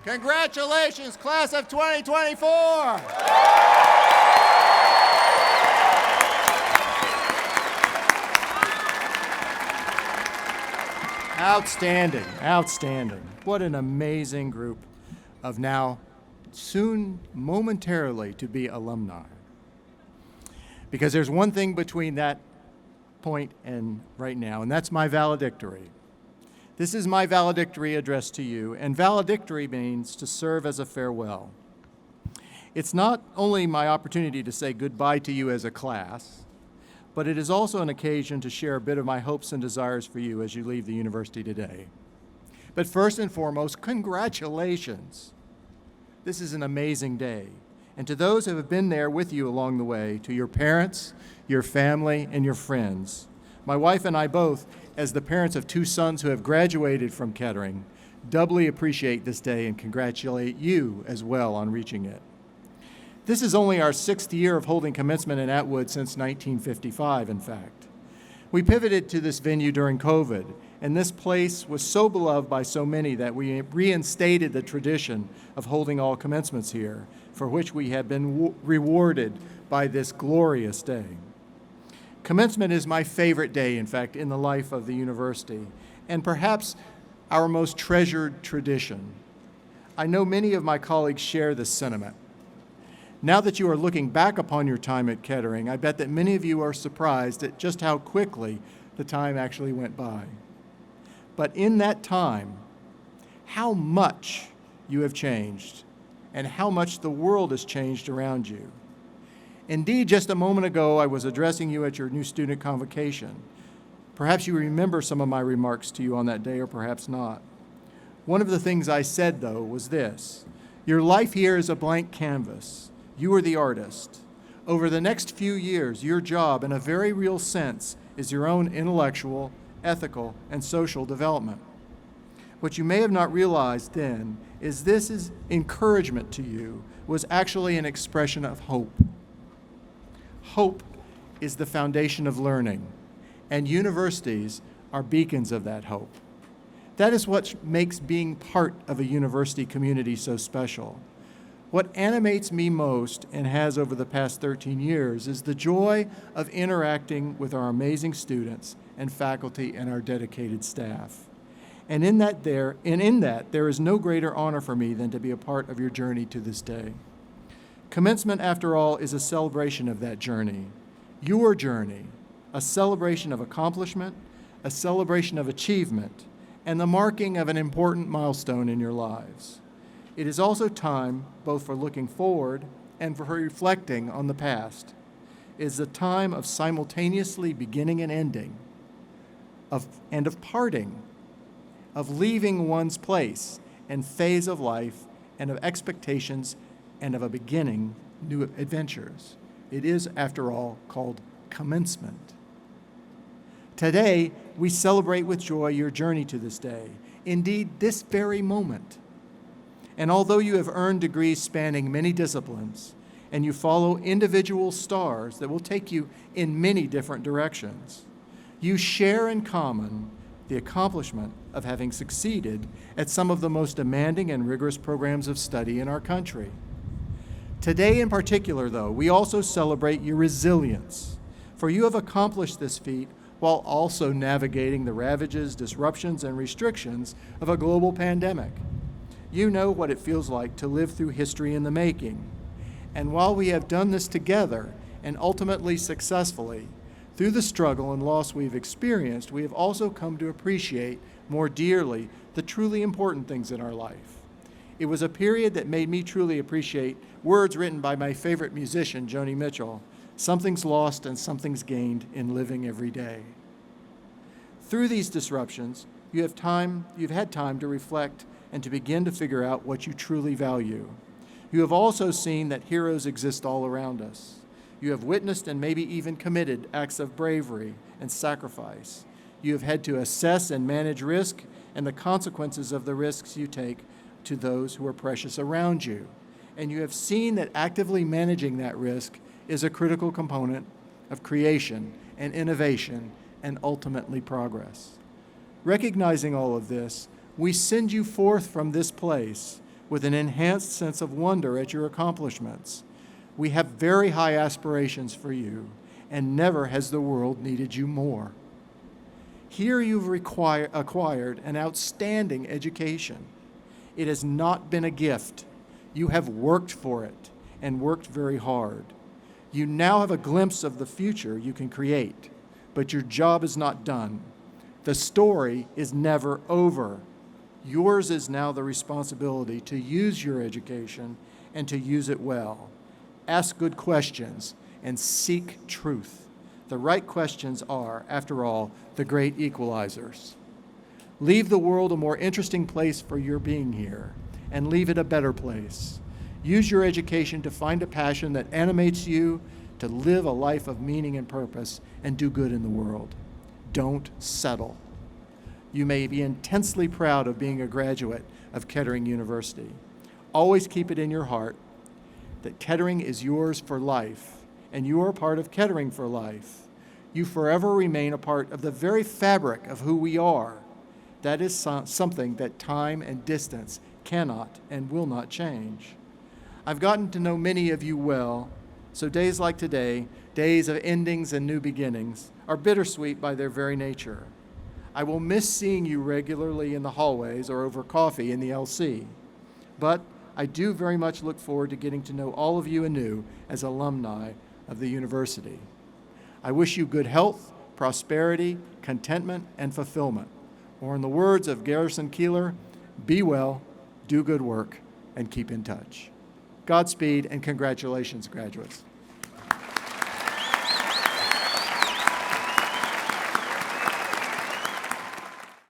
Congratulations, class of 2024! Outstanding, outstanding. What an amazing group of now, soon, momentarily to be alumni. Because there's one thing between that point and right now, and that's my valedictory. This is my valedictory address to you, and valedictory means to serve as a farewell. It's not only my opportunity to say goodbye to you as a class, but it is also an occasion to share a bit of my hopes and desires for you as you leave the university today. But first and foremost, congratulations. This is an amazing day. And to those who have been there with you along the way, to your parents, your family, and your friends, my wife and I both, as the parents of two sons who have graduated from Kettering, doubly appreciate this day and congratulate you as well on reaching it. This is only our 6th year of holding commencement in Atwood since 1955, in fact. We pivoted to this venue during COVID, and this place was so beloved by so many that we reinstated the tradition of holding all commencements here, for which we have been rewarded by this glorious day. Commencement is my favorite day, in fact, in the life of the university, and perhaps our most treasured tradition. I know many of my colleagues share this sentiment. Now that you are looking back upon your time at Kettering, I bet that many of you are surprised at just how quickly the time actually went by. But in that time, how much you have changed, and how much the world has changed around you. Indeed, just a moment ago, I was addressing you at your new Student Convocation. Perhaps you remember some of my remarks to you on that day, or perhaps not. One of the things I said, though, was this: your life here is a blank canvas. You are the artist. Over the next few years, your job, in a very real sense, is your own intellectual, ethical, and social development. What you may have not realized then is this is encouragement to you was actually an expression of hope. Hope is the foundation of learning, and universities are beacons of that hope. That is what makes being part of a university community so special. What animates me most, and has over the past 13 years, is the joy of interacting with our amazing students and faculty and our dedicated staff. And in that there is no greater honor for me than to be a part of your journey to this day. Commencement, after all, is a celebration of that journey, your journey, a celebration of accomplishment, a celebration of achievement, and the marking of an important milestone in your lives. It is also time both for looking forward and for reflecting on the past. It is a time of simultaneously beginning and ending, of parting, of leaving one's place and phase of life, and of expectations, and of a beginning new adventures. It is, after all, called commencement. Today, we celebrate with joy your journey to this day, indeed, this very moment. And although you have earned degrees spanning many disciplines, and you follow individual stars that will take you in many different directions, you share in common the accomplishment of having succeeded at some of the most demanding and rigorous programs of study in our country. Today in particular, though, we also celebrate your resilience, for you have accomplished this feat while also navigating the ravages, disruptions, and restrictions of a global pandemic. You know what it feels like to live through history in the making. And while we have done this together, and ultimately successfully, through the struggle and loss we've experienced, we have also come to appreciate more dearly the truly important things in our life. It was a period that made me truly appreciate words written by my favorite musician, Joni Mitchell: "Something's lost and something's gained in living every day." Through these disruptions, you've had time to reflect and to begin to figure out what you truly value. You have also seen that heroes exist all around us. You have witnessed and maybe even committed acts of bravery and sacrifice. You have had to assess and manage risk and the consequences of the risks you take to those who are precious around you. And you have seen that actively managing that risk is a critical component of creation and innovation and ultimately progress. Recognizing all of this, we send you forth from this place with an enhanced sense of wonder at your accomplishments. We have very high aspirations for you, and never has the world needed you more. Here you've acquired an outstanding education. It has not been a gift. You have worked for it, and worked very hard. You now have a glimpse of the future you can create, but your job is not done. The story is never over. Yours is now the responsibility to use your education and to use it well. Ask good questions and seek truth. The right questions are, after all, the great equalizers. Leave the world a more interesting place for your being here, and leave it a better place. Use your education to find a passion that animates you to live a life of meaning and purpose and do good in the world. Don't settle. You may be intensely proud of being a graduate of Kettering University. Always keep it in your heart that Kettering is yours for life, and you are part of Kettering for life. You forever remain a part of the very fabric of who we are. That is something that time and distance cannot and will not change. I've gotten to know many of you well, so days like today, days of endings and new beginnings, are bittersweet by their very nature. I will miss seeing you regularly in the hallways or over coffee in the LC, but I do very much look forward to getting to know all of you anew as alumni of the university. I wish you good health, prosperity, contentment, and fulfillment. Or in the words of Garrison Keillor, be well, do good work, and keep in touch. Godspeed and congratulations, graduates.